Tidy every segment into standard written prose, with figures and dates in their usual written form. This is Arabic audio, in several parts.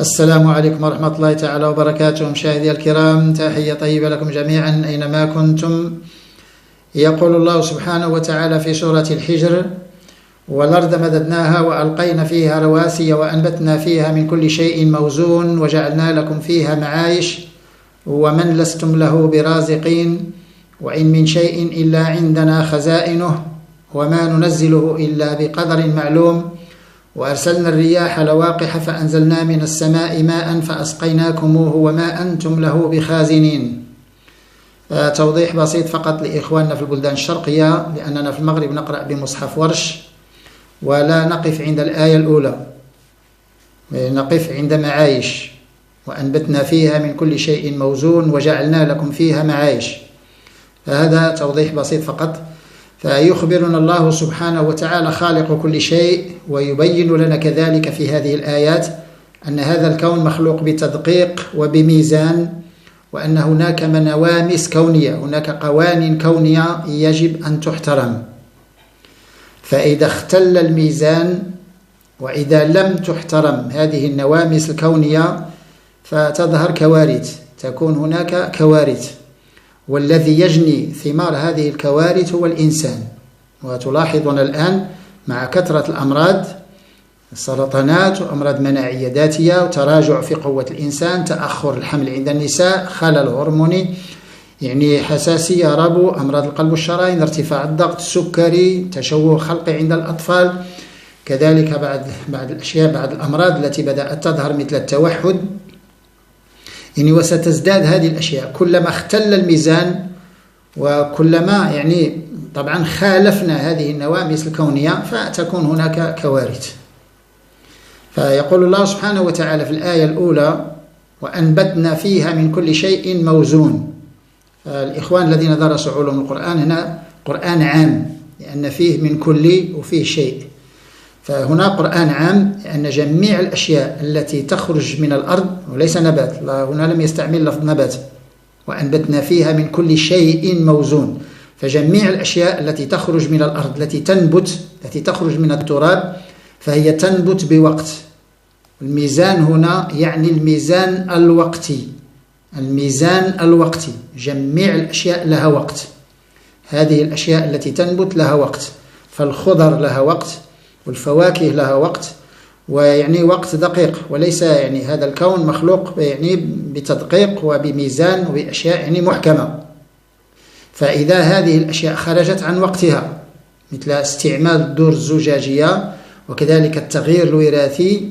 السلام عليكم ورحمة الله تعالى وبركاته. مشاهدي الكرام، تحية طيبة لكم جميعا أينما كنتم. يقول الله سبحانه وتعالى في سورة الحجر: والأرض مددناها وألقينا فيها رواسي وأنبتنا فيها من كل شيء موزون وجعلنا لكم فيها معايش ومن لستم له برازقين وإن من شيء إلا عندنا خزائنه وما ننزله إلا بقدر معلوم وأرسلنا الرياح لواقح فأنزلنا من السماء ماء فأسقيناكموه وما أنتم له بخازنين. توضيح بسيط فقط لإخواننا في البلدان الشرقية، لأننا في المغرب نقرأ بمصحف ورش ولا نقف عند الآية الأولى، نقف عند معايش وأنبتنا فيها من كل شيء موزون وجعلنا لكم فيها معايش. فهذا توضيح بسيط فقط. فيخبرنا الله سبحانه وتعالى خالق كل شيء، ويبين لنا كذلك في هذه الآيات أن هذا الكون مخلوق بتدقيق وبميزان، وأن هناك نواميس كونية، هناك قوانين كونية يجب أن تحترم. فإذا اختل الميزان وإذا لم تحترم هذه النواميس الكونية فتظهر كوارث، تكون هناك كوارث، والذي يجني ثمار هذه الكوارث هو الإنسان. وتلاحظون الآن مع كثرة الأمراض، السرطانات وأمراض مناعية ذاتية وتراجع في قوة الإنسان، تأخر الحمل عند النساء، خلل هرموني، يعني حساسية، ربو، أمراض القلب والشرايين، ارتفاع الضغط، السكري، تشوه خلقي عند الأطفال، كذلك بعض الأشياء، بعض الأمراض التي بدأت تظهر مثل التوحد. يعني وستزداد هذه الأشياء كلما اختل الميزان، وكلما يعني طبعا خالفنا هذه النواميس الكونية فتكون هناك كوارث. فيقول الله سبحانه وتعالى في الآية الأولى: وأنبتنا فيها من كل شيء موزون. الإخوان الذين درسوا علوم القرآن، هنا قرآن عام لأن فيه من كل وفيه شيء، فهنا قرآن عام لأن جميع الأشياء التي تخرج من الأرض، وليس نبات، هنا لم يستعمل لفظ نبات، وأنبتنا فيها من كل شيء موزون، فجميع الأشياء التي تخرج من الأرض، التي تنبت، التي تخرج من التراب، فهي تنبت بوقت. الميزان هنا يعني الميزان الوقتي، الميزان الوقتي، جميع الأشياء لها وقت. هذه الأشياء التي تنبت لها وقت، فالخضر لها وقت والفواكه لها وقت، ويعني وقت دقيق، وليس يعني هذا الكون مخلوق يعني بتدقيق وبميزان وبأشياء يعني محكمة. فإذا هذه الأشياء خرجت عن وقتها، مثل استعمال الدور الزجاجية وكذلك التغيير الوراثي،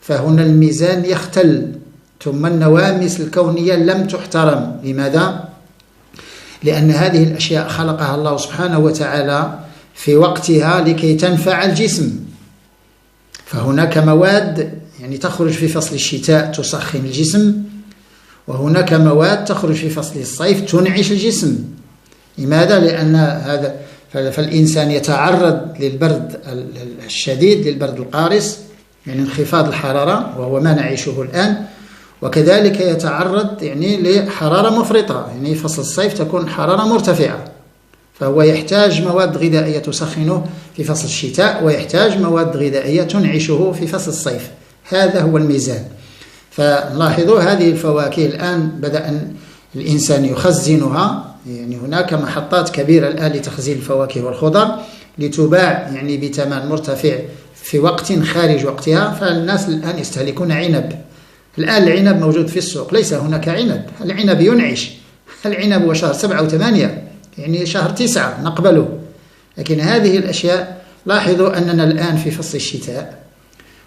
فهنا الميزان يختل، ثم النواميس الكونية لم تحترم. لماذا؟ لأن هذه الأشياء خلقها الله سبحانه وتعالى في وقتها لكي تنفع الجسم. فهناك مواد يعني تخرج في فصل الشتاء تسخن الجسم، وهناك مواد تخرج في فصل الصيف تنعش الجسم. لماذا؟ لأن هذا فالإنسان يتعرض للبرد الشديد، للبرد القارس، يعني انخفاض الحرارة وهو ما نعيشه الآن، وكذلك يتعرض يعني لحرارة مفرطة، يعني فصل الصيف تكون حرارة مرتفعة، فهو يحتاج مواد غذائية تسخنه في فصل الشتاء، ويحتاج مواد غذائية تنعشه في فصل الصيف. هذا هو الميزان. فلاحظوا هذه الفواكه الآن بدأ الإنسان يخزنها، يعني هناك محطات كبيرة الآن لتخزين الفواكه والخضر لتباع يعني بثمن مرتفع في وقت خارج وقتها. فالناس الآن يستهلكون عنب. الآن العنب موجود في السوق، ليس هناك عنب، العنب ينعش، العنب هو شهر 7 و8، يعني شهر 9 نقبله. لكن هذه الأشياء، لاحظوا أننا الآن في فصل الشتاء،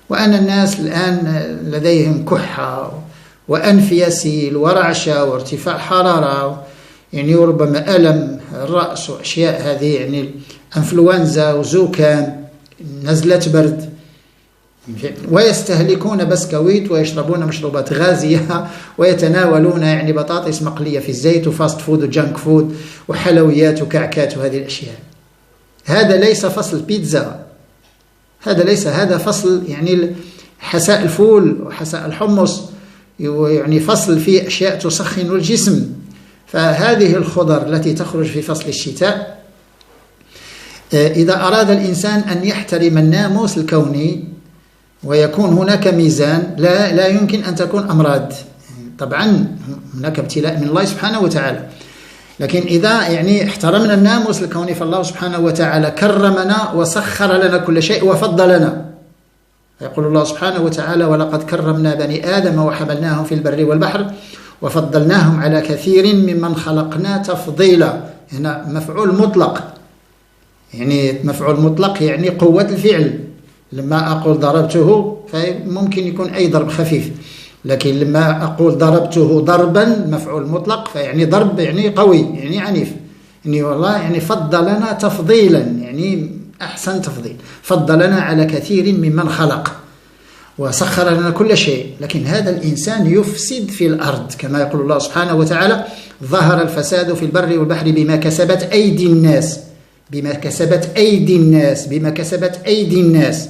وأن الناس الآن لديهم كحة وأنف يسيل ورعشة وارتفاع حرارة، يعني وربما ألم الرأس وأشياء هذه، يعني أنفلونزا وزوكام، نزلة برد، ويستهلكون بسكويت ويشربون مشروبات غازية ويتناولون يعني بطاطس مقلية في الزيت وفاست فود وجانك فود وحلويات وكعكات وهذه الأشياء. هذا ليس فصل بيتزا، هذا فصل يعني حساء الفول وحساء الحمص، يعني فصل فيه أشياء تسخن الجسم. فهذه الخضر التي تخرج في فصل الشتاء، إذا أراد الإنسان أن يحترم الناموس الكوني ويكون هناك ميزان، لا يمكن أن تكون أمراض. طبعا هناك ابتلاء من الله سبحانه وتعالى، لكن إذا يعني احترمنا الناموس الكوني فالله سبحانه وتعالى كرمنا وسخر لنا كل شيء وفضلنا. يقول الله سبحانه وتعالى: ولقد كرمنا بني آدم وحملناهم في البر والبحر وفضلناهم على كثير ممن خلقنا تفضيلا. هنا مفعول مطلق، يعني مفعول مطلق يعني قوة الفعل. لما أقول ضربته فممكن يكون أي ضرب خفيف، لكن لما أقول ضربته ضربا مفعول مطلق فيعني ضرب يعني قوي يعني عنيف. يعني والله يعني فضلنا تفضيلا، يعني أحسن تفضيل، فضلنا على كثير ممن خلق وسخر لنا كل شيء. لكن هذا الإنسان يفسد في الأرض كما يقول الله سبحانه وتعالى: ظهر الفساد في البر والبحر بما كسبت أيدي الناس. بما كسبت أيدي الناس، بما كسبت أيدي الناس،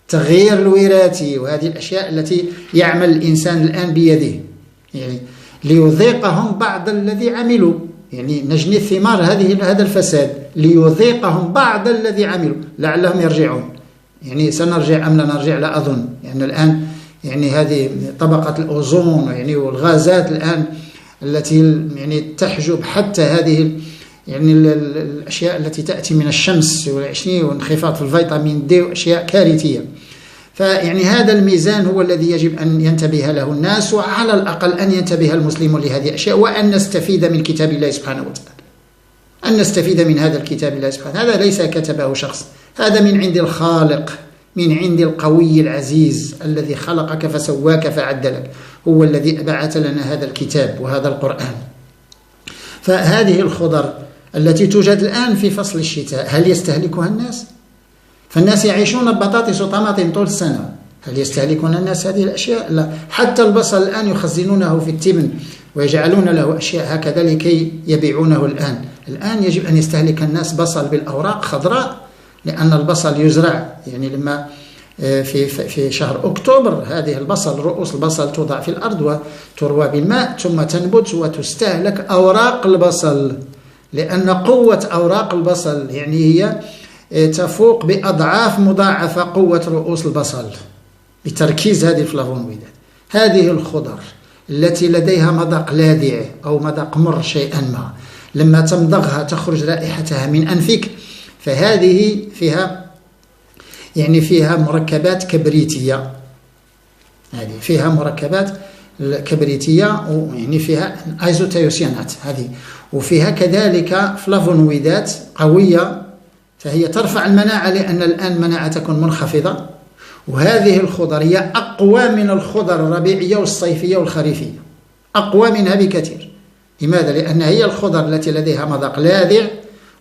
تغيير الوراثي وهذه الأشياء التي يعمل الإنسان الآن بيده، يعني ليذيقهم بعض الذي عملوا، يعني نجني ثمار هذا الفساد ليذيقهم بعض الذي عملوا لعلهم يرجعون. يعني سنرجع أم لا نرجع؟ لا أظن، يعني الآن يعني هذه طبقة الأوزون يعني والغازات الآن التي يعني تحجب حتى هذه يعني الأشياء التي تأتي من الشمس وانخفاض في الفيتامين دي وأشياء كارثية. فيعني هذا الميزان هو الذي يجب أن ينتبه له الناس، وعلى الأقل أن ينتبه المسلم لهذه الأشياء، وأن نستفيد من كتاب الله سبحانه وتعالى، أن نستفيد من هذا الكتاب الله سبحانه. هذا ليس كتبه شخص، هذا من عند الخالق، من عند القوي العزيز الذي خلقك فسواك فعدلك، هو الذي بعث لنا هذا الكتاب وهذا القرآن. فهذه الخضر التي توجد الآن في فصل الشتاء هل يستهلكها الناس؟ فالناس يعيشون ببطاطس وطماطم طول السنة، هل يستهلكون الناس هذه الأشياء؟ لا. حتى البصل الآن يخزنونه في التبن ويجعلون له أشياء هكذا لكي يبيعونه الآن يجب أن يستهلك الناس بصل بالأوراق خضراء، لأن البصل يزرع يعني لما في شهر أكتوبر هذه البصل، رؤوس البصل توضع في الأرض وتروى بالماء ثم تنبت وتستهلك أوراق البصل، لأن قوة أوراق البصل يعني هي تفوق بأضعاف مضاعفة قوة رؤوس البصل بتركيز هذه الفلافونويدات. هذه الخضر التي لديها مذاق لاذع أو مذاق مر شيئا ما، لما تمضغها تخرج رائحتها من أنفك، فهذه فيها مركبات كبريتية، هذه فيها مركبات كبريتية ويعني فيها ايزوتيوسيانات هذه، وفيها كذلك فلافونويدات قوية، فهي ترفع المناعة لأن الآن المناعة تكون منخفضة. وهذه الخضر هي أقوى من الخضر الربيعية والصيفية والخريفية، أقوى منها بكثير. لماذا؟ لأن هي الخضر التي لديها مذاق لاذع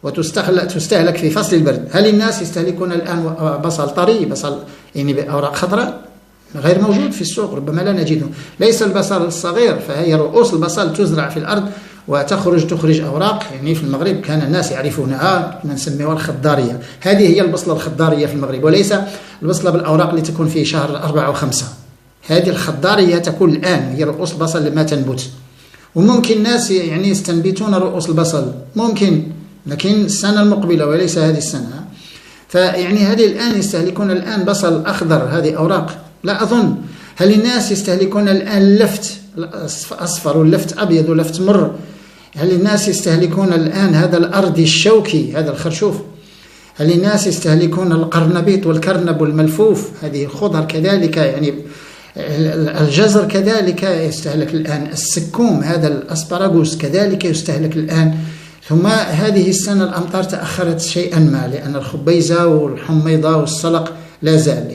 وتستهلك في فصل البرد. هل الناس يستهلكون الآن بصل طري، بصل يعني بأوراق خضراء؟ غير موجود في السوق، ربما لا نجده. ليس البصل الصغير، فهي رؤوس البصل تزرع في الأرض وتخرج أوراق. يعني في المغرب كان الناس يعرفونها، نسميها الخضارية. هذه هي البصلة الخضارية في المغرب، وليس البصلة بالأوراق اللي تكون في شهر 4 و5. هذه الخضارية تكون الآن هي رؤوس البصل لما تنبت. وممكن الناس يعني يستنبتون رؤوس البصل، ممكن، لكن السنة المقبلة وليس هذه السنة. فيعني هذه الآن يستهلكون الآن بصل أخضر، هذه أوراق لا أظن. هل الناس يستهلكون الآن اللفت أصفر واللفت أبيض واللفت مر؟ هل الناس يستهلكون الآن هذا الأرضي الشوكي، هذا الخرشوف؟ هل الناس يستهلكون القرنبيط والكرنب والملفوف؟ هذه الخضر كذلك، يعني الجزر كذلك يستهلك الآن، السكوم هذا الأسبراغوس كذلك يستهلك الآن. ثم هذه السنة الأمطار تأخرت شيئا ما، لأن الخبيزة والحميضة والسلق لا زال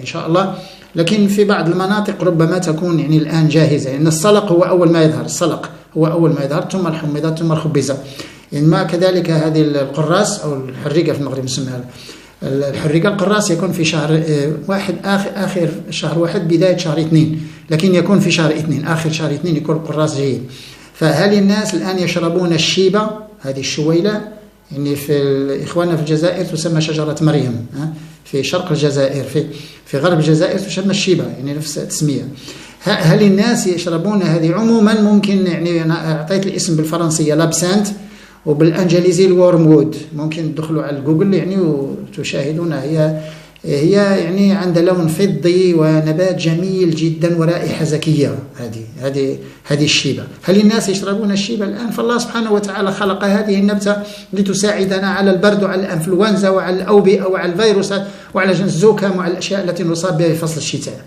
إن شاء الله، لكن في بعض المناطق ربما تكون يعني الآن جاهزة، لأن السلق هو أول ما يظهر، ثم الحميضة ثم الخبيزة. إنما كذلك هذه القراص أو الحريقة في المغرب نسميها الحريقة. القراص يكون في شهر 1 آخر شهر 1 بداية شهر 2، لكن يكون في شهر 2 آخر شهر 2 يكون القراص جيد. فهل الناس الآن يشربون الشيبة، هذه الشويلة، يعني في إخواننا في الجزائر تسمى شجرة مريم، في شرق الجزائر، في غرب الجزائر تسمى الشيبة، يعني نفس التسمية. هل الناس يشربون هذه؟ عموما ممكن، يعني أنا أعطيت الاسم بالفرنسية لابسانت وبالأنجليزي الورموود، ممكن تدخلوا على جوجل يعني وتشاهدون، هي هي يعني عندها لون فضي ونبات جميل جدا ورائحة زكية. هذه الشيبة. هل الناس يشربون الشيبة الآن؟ فالله سبحانه وتعالى خلق هذه النبتة لتساعدنا على البرد وعلى الأنفلونزا وعلى الأوبئة وعلى الفيروسات وعلى الزكام وعلى الأشياء التي نصاب بها في فصل الشتاء.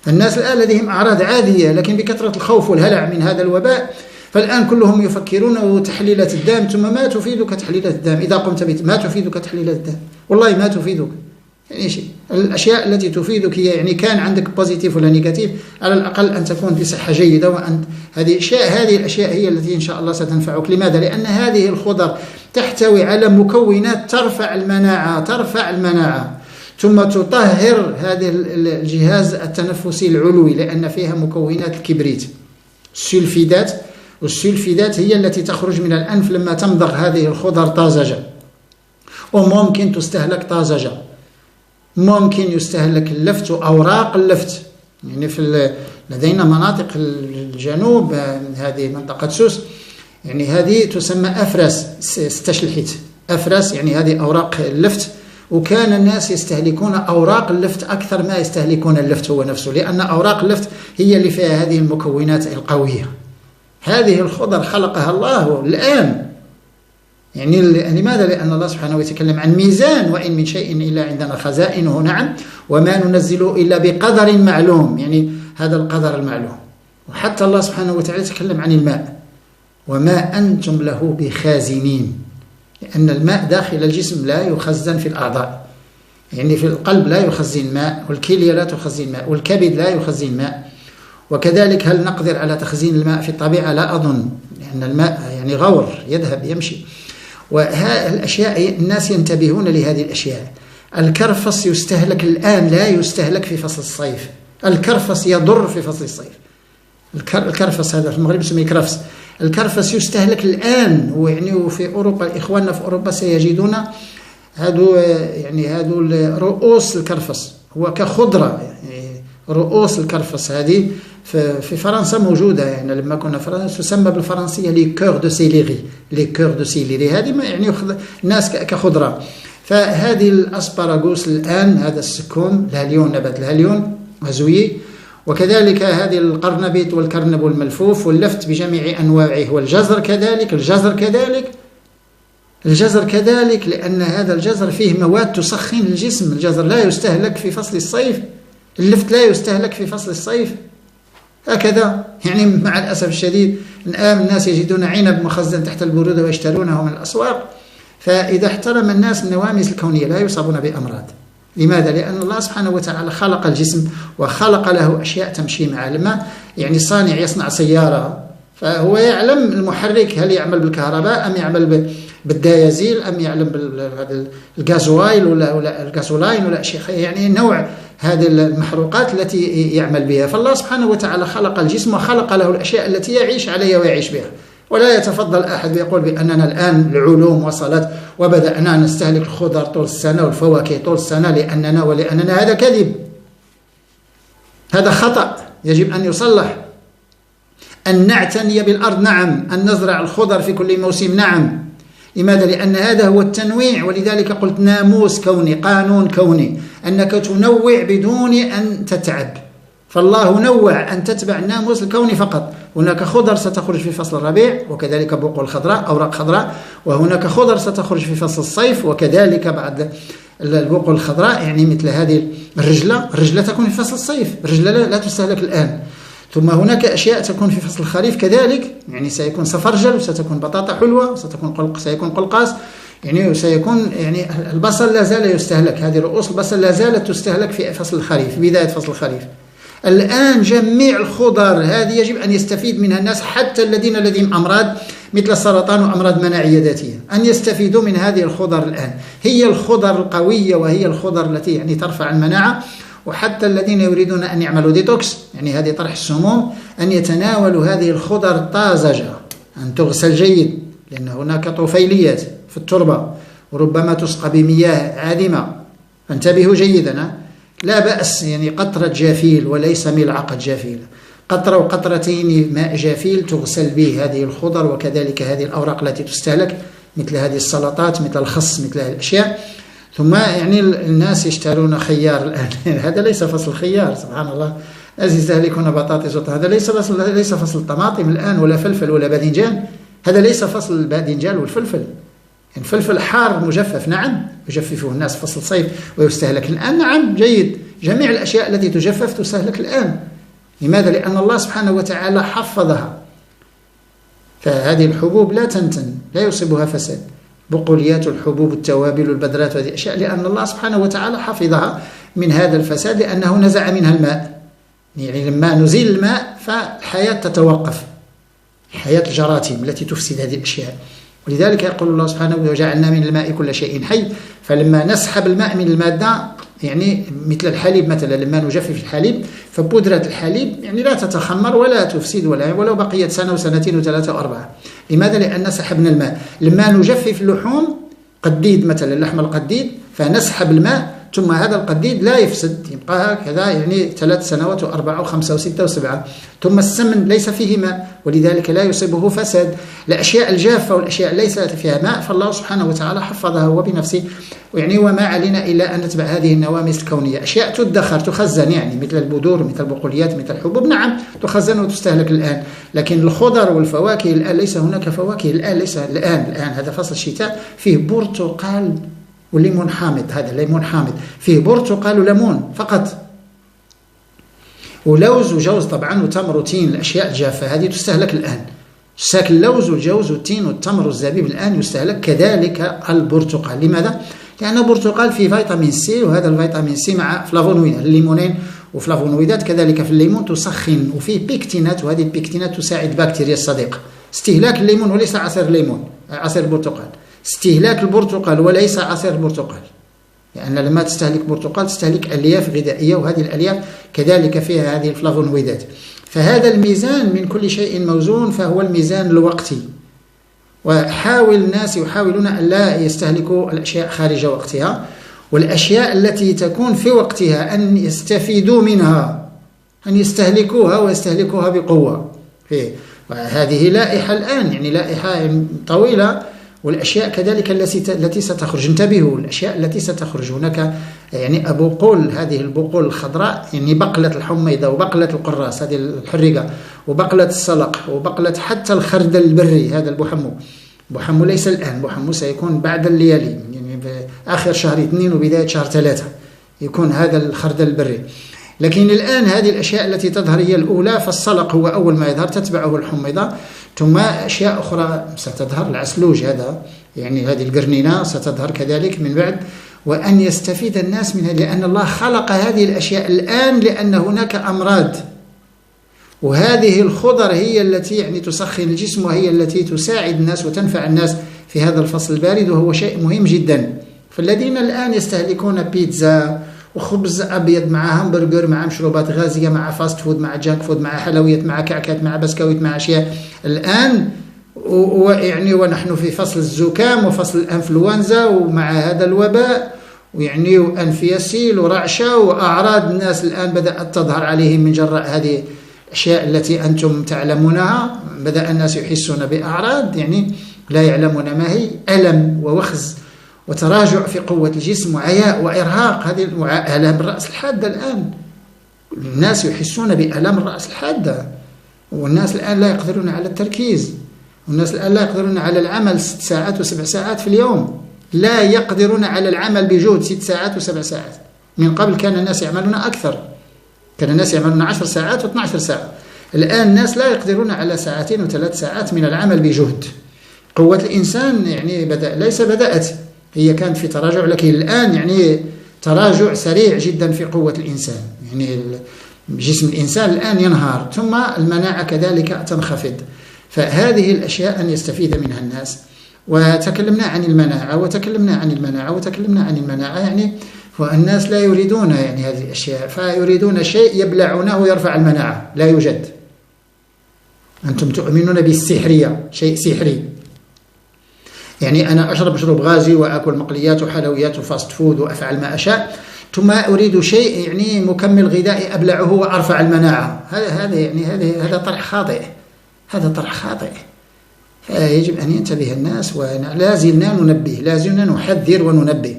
الناس الآن لديهم أعراض عادية، لكن بكثرة الخوف والهلع من هذا الوباء فالآن كلهم يفكرون تحليلات الدم. ثم ما تفيدك تحليلات الدم إذا قمت ما تفيدك تحليلات الدم، والله ما تفيدك يعني شيء. الأشياء التي تفيدك هي يعني كان عندك بوزيتيف ولا نيجاتيف، على الأقل أن تكون بصحة جيدة، وأن هذه الأشياء هي التي إن شاء الله ستنفعك. لماذا؟ لأن هذه الخضر تحتوي على مكونات ترفع المناعة ثم تطهر هذا الجهاز التنفسي العلوي، لأن فيها مكونات الكبريت السلفيدات، والسلفيدات هي التي تخرج من الأنف لما تمضغ هذه الخضر طازجة، وممكن تستهلك طازجة، ممكن يستهلك اللفت وأوراق اللفت. يعني لدينا مناطق الجنوب، هذه منطقة سوس، يعني هذه تسمى أفرس استشلحت أفرس، يعني هذه أوراق اللفت، وكان الناس يستهلكون أوراق اللفت أكثر ما يستهلكون اللفت هو نفسه، لأن أوراق اللفت هي اللي فيها هذه المكونات القوية. هذه الخضر خلقها الله الآن. يعني لماذا؟ لأن الله سبحانه ويتكلم عن ميزان، وإن من شيء إلا عندنا خزائنه، نعم، وما ننزله إلا بقدر معلوم، يعني هذا القدر المعلوم. وحتى الله سبحانه وتعالى يتكلم عن الماء، وما أنتم له بخازنين، لأن الماء داخل الجسم لا يخزن في الأعضاء. يعني في القلب لا يخزن ماء، والكلية لا تخزن ماء، والكبد لا يخزن ماء. وكذلك هل نقدر على تخزين الماء في الطبيعة؟ لا أظن، لأن الماء يعني غور يذهب يمشي. والأشياء الناس ينتبهون لهذه الأشياء. الكرفس يستهلك الآن، لا يستهلك في فصل الصيف. الكرفس يضر في فصل الصيف. الكرفس هذا في المغرب يسمى كرفس. الكرفس يستهلك الآن، ويعني في أوروبا إخواننا في أوروبا سيجدون هذو رؤوس الكرفس، هو كخضرة، يعني رؤوس الكرفس هذه في فرنسا موجودة. يعني لما كنا في فرنسا تسمى بالفرنسية لي كور دو سيليري، لي كور دو سيليري، هذه يعني يأخذ الناس كخضرة. فهذه الأسباراغوس الآن، هذا السكوم الهاليون، نبات الهاليون غزوي، وكذلك هذه القرنبيط والكرنب والملفوف واللفت بجميع أنواعه، والجزر كذلك. الجزر كذلك لأن هذا الجزر فيه مواد تسخن الجسم. الجزر لا يستهلك في فصل الصيف، اللفت لا يستهلك في فصل الصيف، هكذا. يعني مع الأسف الشديد الآن الناس يجدون عنب مخزن تحت البرودة ويشترونه من الأسواق. فإذا احترم الناس النواميس الكونية لا يصابون بأمراض. لماذا؟ لأن الله سبحانه وتعالى خلق الجسم وخلق له أشياء تمشي مع الماء. يعني صانع يصنع سيارة فهو يعلم المحرك هل يعمل بالكهرباء أم يعمل بالديازيل أم يعلم بالغازوايل ولا الغازولاين ولا شيء، يعني نوع هذه المحروقات التي يعمل بها. فالله سبحانه وتعالى خلق الجسم وخلق له الأشياء التي يعيش عليها ويعيش بها. ولا يتفضل أحد ويقول بأننا الآن العلوم وصلت وبدأنا نستهلك الخضر طول السنة والفواكه طول السنة لأننا هذا كذب، هذا خطأ يجب أن يصلح. أن نعتني بالأرض، نعم. أن نزرع الخضر في كل موسم، نعم. لماذا؟ لأن هذا هو التنويع. ولذلك قلت ناموس كوني، قانون كوني، أنك تنوع بدون أن تتعب. فالله نوع أن تتبع الناموس الكوني فقط. هناك خضر ستخرج في فصل الربيع، وكذلك بقول خضراء، أوراق خضراء. وهناك خضر ستخرج في فصل الصيف، وكذلك بعد البقول الخضراء. يعني مثل هذه الرجلة تكون في فصل الصيف، الرجلة لا تستهلك الآن. ثم هناك أشياء تكون في فصل الخريف كذلك، يعني سيكون سفرجل، وستكون بطاطا حلوة، سيكون قلقاس، يعني سيكون يعني البصل لا زال يستهلك. هذه رؤوس البصل لا زالت تستهلك في فصل الخريف، في بداية فصل الخريف. الآن جميع الخضر هذه يجب أن يستفيد منها الناس، حتى الذين لديهم أمراض مثل السرطان وأمراض مناعية ذاتية، أن يستفيدوا من هذه الخضر الآن. هي الخضر القوية، وهي الخضر التي يعني ترفع المناعة. وحتى الذين يريدون أن يعملوا ديتوكس، يعني هذه طرح السموم، أن يتناولوا هذه الخضر الطازجة، أن تغسل جيد، لأن هناك طفيليات في التربة وربما تسقى بمياه عادمة، فانتبهوا جيدا. لا بأس يعني قطرة جافيل وليس ملعقة جافيل، قطرة وقطرتين ماء جافيل تغسل به هذه الخضر، وكذلك هذه الأوراق التي تستهلك مثل هذه السلطات، مثل الخس، مثل هذه الأشياء. ثم يعني الناس يشترون خيار الآن هذا ليس فصل خيار، سبحان الله، الناس يستهلكون بطاطس، هذا ليس فصل طماطم الآن ولا فلفل ولا باذنجان، هذا ليس فصل الباذنجان والفلفل. يعني الفلفل حار مجفف، نعم يجففه الناس فصل صيف ويستهلك الآن، نعم جيد، جميع الأشياء التي تجفف تستهلك الآن. لماذا؟ لأن الله سبحانه وتعالى حفظها. فهذه الحبوب لا تنتن، لا يصيبها فساد، بقوليات الحبوب، التوابل، البذرات، وهذه الأشياء، لأن الله سبحانه وتعالى حفظها من هذا الفساد، لأنه نزع منها الماء. يعني لما نزيل الماء فالحياة تتوقف، حياة الجراثيم التي تفسد هذه الأشياء. ولذلك يقول الله سبحانه وتعالى: وجعلنا من الماء كل شيء حي. فلما نسحب الماء من المادة، يعني مثل الحليب مثلا، لما نجفف الحليب فبودرة الحليب يعني لا تتخمر ولا تفسد ولو بقيت سنة وسنتين وثلاثة وأربعة. لماذا؟ لأن سحبنا الماء. لما نجفف اللحوم، قديد مثلا، اللحم القديد، فنسحب الماء، ثم هذا القديد لا يفسد، يبقى هكذا يعني 3 سنوات و4 و5 و6 و7. ثم السمن ليس فيه ماء، ولذلك لا يصيبه فساد. الأشياء الجافة والأشياء ليس فيها ماء فالله سبحانه وتعالى حفظها هو بنفسه. يعني وما علينا إلا أن نتبع هذه النواميس الكونية. أشياء تدخر، تخزن، يعني مثل البذور، مثل البقوليات، مثل الحبوب، نعم تخزن وتستهلك الآن. لكن الخضر والفواكه الآن ليس هناك فواكه الآن، ليس الآن هذا فصل الشتاء، فيه برتقال وليمون حامض، هذا ليمون حامض، فيه برتقال وليمون فقط، ولوز وجوز طبعا وتمر وتين، الأشياء الجافة هذه تستهلك الآن. ساك اللوز والجوز والتين والتمر والزبيب الآن يستهلك، كذلك البرتقال. لماذا؟ لأن البرتقال فيه فيتامين سي، وهذا الفيتامين سي مع فلافونويدات، الليمونين وفلافونويدات كذلك في الليمون تسخن، وفيه بيكتينات، وهذه البيكتينات تساعد بكتيريا الصديقة. استهلاك الليمون وليس عصير الليمون، عصير البرتقال، استهلاك البرتقال وليس عصير البرتقال، لأن يعني لما تستهلك برتقال تستهلك ألياف غذائية، وهذه الألياف كذلك فيها هذه الفلافونويدات. فهذا الميزان من كل شيء موزون، فهو الميزان الوقتي. وحاول الناس يحاولون أن لا يستهلكوا الأشياء خارج وقتها، والأشياء التي تكون في وقتها أن يستفيدوا منها، أن يستهلكوها ويستهلكوها بقوة. وهذه لائحة الآن، يعني لائحة طويلة. والأشياء كذلك التي ستخرج، انتبهوا، الأشياء التي ستخرج هناك يعني بقول، هذه البقول الخضراء، يعني بقلة الحميضة وبقلة القراص هذه الحرقة، وبقلة السلق، وبقلة حتى الخردل البري، هذا البحمو ليس الآن، البحمو سيكون بعد الليالي، يعني آخر شهر 2 وبداية شهر 3 يكون هذا الخردل البري. لكن الآن هذه الأشياء التي تظهر هي الأولى، فالسلق هو أول ما يظهر، تتبعه الحميضة، ثم أشياء أخرى ستظهر، العسلوج هذا، يعني هذه القرنينة ستظهر كذلك من بعد. وأن يستفيد الناس منها، لأن الله خلق هذه الأشياء الآن لأن هناك أمراض، وهذه الخضر هي التي يعني تسخن الجسم، وهي التي تساعد الناس وتنفع الناس في هذا الفصل البارد، وهو شيء مهم جدا. فالذين الآن يستهلكون بيتزا وخبز أبيض مع همبرجر مع مشروبات غازية مع فاست فود مع جاك فود مع حلويات مع كعكات مع بسكويت مع أشياء الآن، ويعني ونحن في فصل الزكام وفصل الأنفلونزا ومع هذا الوباء، ويعني وأنف يسيل ورعشة وأعراض الناس الآن بدأت تظهر عليهم من جراء هذه الأشياء التي أنتم تعلمونها. بدأ الناس يحسون بأعراض يعني لا يعلمون ما هي، ألم ووخز وتراجع في قوة الجسم وعياء وإرهاق، هذه آلام الرأس الحادة الآن، الناس يحسون بآلام الرأس الحادة، والناس الآن لا يقدرون على التركيز، والناس الآن لا يقدرون على العمل 6 ساعات و7 ساعات في اليوم، لا يقدرون على العمل بجهد 6 ساعات و7 ساعات. من قبل كان الناس يعملون أكثر، كان الناس يعملون 10 ساعات و12 ساعة. الآن الناس لا يقدرون على 2 و3 ساعات من العمل بجهد. قوة الإنسان يعني بدأت هي كانت في تراجع، لكن الآن يعني تراجع سريع جدا في قوة الإنسان، يعني جسم الإنسان الآن ينهار، ثم المناعة كذلك تنخفض. فهذه الأشياء أن يستفيد منها الناس. وتكلمنا عن المناعة يعني والناس لا يريدون يعني هذه الأشياء، فيريدون شيء يبلعونه يرفع المناعة، لا يوجد. أنتم تؤمنون بالسحرية، شيء سحري، يعني أنا أشرب شرب غازي وأكل مقليات وحلويات وفاست فود وأفعل ما أشاء، ثم أريد شيء يعني مكمل غذائي أبلعه وأرفع المناعة. هذا طرح خاطئ، فيجب أن ينتبه الناس، ولا زلنا ننبه، لا زلنا نحذر وننبه.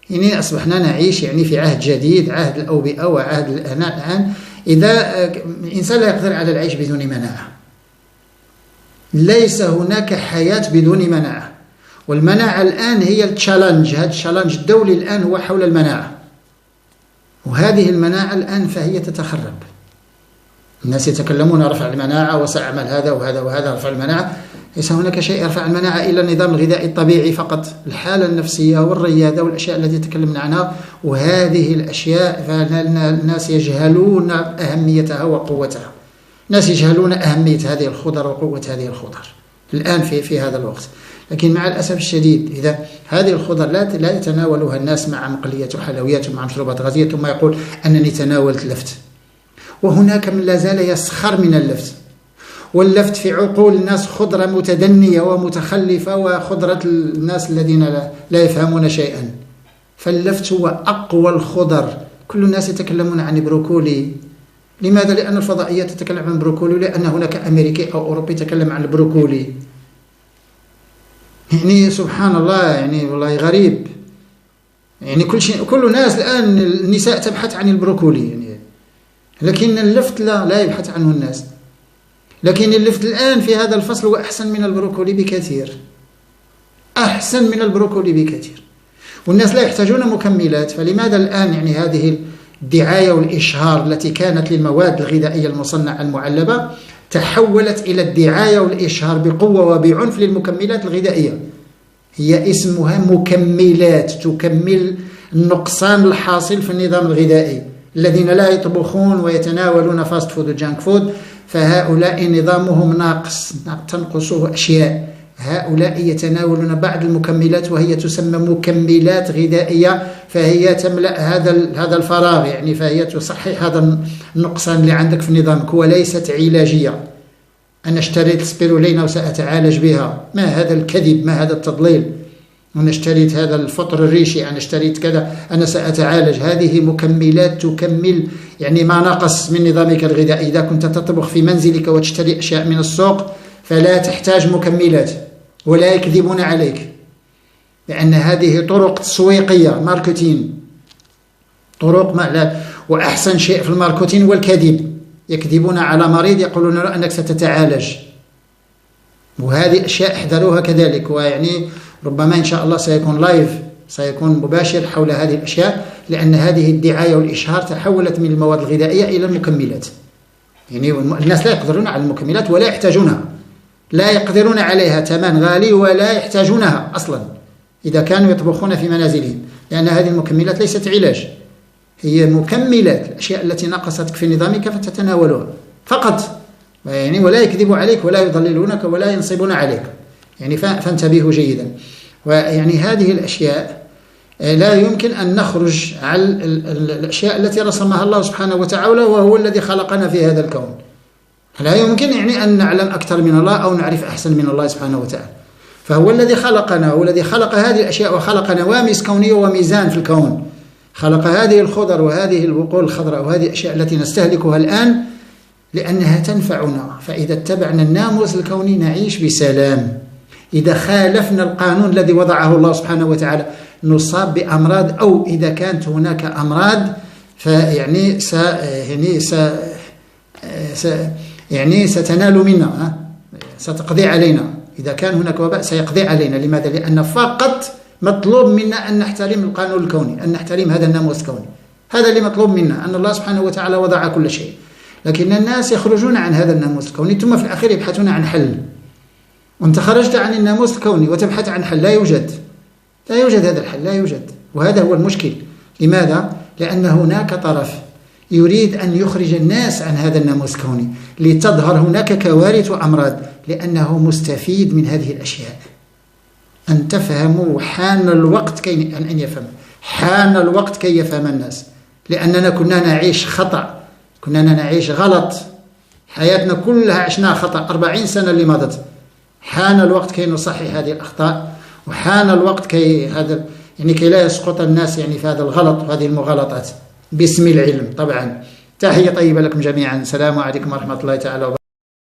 يعني أصبحنا نعيش يعني في عهد جديد، عهد الأوبئة وعهد الآن. إذا الإنسان لا يقدر على العيش بدون مناعة، ليس هناك حياة بدون مناعة. والمناعة الآن هي التشالنج، هذا التشالنج الدولي الآن هو حول المناعة. وهذه المناعة الآن فهي تتخرب. الناس يتكلمون رفع المناعة وسأعمل هذا وهذا وهذا رفع المناعة. ليس هناك شيء يرفع المناعة إلا النظام الغذائي الطبيعي فقط، الحالة النفسية والرياضة والأشياء التي تكلمنا عنها. وهذه الأشياء فالناس يجهلون أهميتها وقوتها. الناس يجهلون أهمية هذه الخضر وقوة هذه الخضر الآن في هذا الوقت. لكن مع الأسف الشديد إذا هذه الخضر لا يتناولها الناس مع مقليات وحلويات ومع مشروبات غازية ثم يقول أنني تناولت لفت. وهناك من لا زال يسخر من اللفت، واللفت في عقول الناس خضرة متدنية ومتخلفة، وخضرة الناس الذين لا يفهمون شيئا. فاللفت هو أقوى الخضر. كل الناس يتكلمون عن البروكولي. لماذا؟ لأن الفضائيات تتكلم عن البروكولي، لأن هناك أمريكي أو أوروبي يتكلم عن البروكولي. يعني سبحان الله، يعني والله غريب. يعني كل الناس الآن النساء تبحث عن البروكولي يعني. لكن اللفت لا يبحث عنه الناس. لكن اللفت الآن في هذا الفصل هو أحسن من البروكولي بكثير، أحسن من البروكولي بكثير. والناس لا يحتاجون مكملات. فلماذا الآن يعني هذه الدعاية والإشهار التي كانت للمواد الغذائية المصنعة المعلبة تحولت إلى الدعاية والإشهار بقوة وبعنف للمكملات الغذائية؟ هي اسمها مكملات، تكمل النقصان الحاصل في النظام الغذائي. الذين لا يطبخون ويتناولون فاست فود وجانك فود فهؤلاء نظامهم ناقص، تنقصه أشياء. هؤلاء يتناولون بعض المكملات وهي تسمى مكملات غذائية، فهي تملأ هذا الفراغ يعني، فهي تصحح هذا النقصان اللي عندك في نظامك، وليست علاجية. أنا اشتريت سبيرولينا وسأتعالج بها. ما هذا الكذب؟ ما هذا التضليل؟ أنا اشتريت هذا الفطر الريشي، أنا اشتريت كذا، أنا سأتعالج. هذه مكملات تكمل يعني ما نقص من نظامك الغذائي. إذا كنت تطبخ في منزلك وتشتري أشياء من السوق فلا تحتاج مكملات، ولا يكذبون عليك، لأن هذه طرق تسويقية، ماركتين، طرق لا. وأحسن شيء في الماركتين هو الكذب. يكذبون على مريض يقولون له أنك ستتعالج. وهذه أشياء احذروها كذلك. ويعني ربما إن شاء الله سيكون لايف، سيكون مباشر حول هذه الأشياء، لأن هذه الدعاية والإشهار تحولت من المواد الغذائية إلى المكملات. يعني الناس لا يقدرون على المكملات ولا يحتاجونها، لا يقدرون عليها، ثمن غالي ولا يحتاجونها أصلا إذا كانوا يطبخون في منازلهم، لأن هذه المكملات ليست علاج، هي مكملات، الأشياء التي نقصتك في نظامك فتتناولها فقط يعني، ولا يكذب عليك ولا يضللونك ولا ينصبون عليك يعني. فانتبهوا جيدا. ويعني هذه الأشياء لا يمكن أن نخرج عن الأشياء التي رسمها الله سبحانه وتعالى، وهو الذي خلقنا في هذا الكون. لا يمكن يعني أن نعلم أكثر من الله أو نعرف أحسن من الله سبحانه وتعالى. فهو الذي خلقنا، هو الذي خلق هذه الأشياء وخلق نواميس كونية وميزان في الكون. خلق هذه الخضر وهذه البقول الخضراء وهذه الأشياء التي نستهلكها الآن لأنها تنفعنا. فإذا اتبعنا الناموس الكوني نعيش بسلام. إذا خالفنا القانون الذي وضعه الله سبحانه وتعالى نصاب بأمراض، أو إذا كانت هناك أمراض فيعني يعني ستنال منا، ستقضي علينا. إذا كان هناك وباء سيقضي علينا. لماذا؟ لأن فقط مطلوب منا أن نحترم القانون الكوني، أن نحترم هذا الناموس الكوني. هذا اللي مطلوب منا، أن الله سبحانه وتعالى وضع كل شيء. لكن الناس يخرجون عن هذا الناموس الكوني ثم في الأخير يبحثون عن حل. وانت خرجت عن الناموس الكوني وتبحث عن حل، لا يوجد هذا الحل، لا يوجد. وهذا هو المشكل. لماذا؟ لأن هناك طرف يريد أن يخرج الناس عن هذا الناموس الكوني لتظهر هناك كوارث وأمراض، لأنه مستفيد من هذه الأشياء. أن تفهموا، حان الوقت كي أن يفهم، حان الوقت كي يفهم الناس، لأننا كنا نعيش خطأ، كنا نعيش غلط، حياتنا كلها عشناها خطأ 40 سنة اللي مضت. حان الوقت كي نصحح هذه الأخطاء، وحان الوقت كي هذا يعني كي لا يسقط الناس يعني في هذا الغلط وهذه المغالطات باسم العلم. طبعا تحية طيبة لكم جميعا. السلام عليكم ورحمة الله تعالى وبركاته.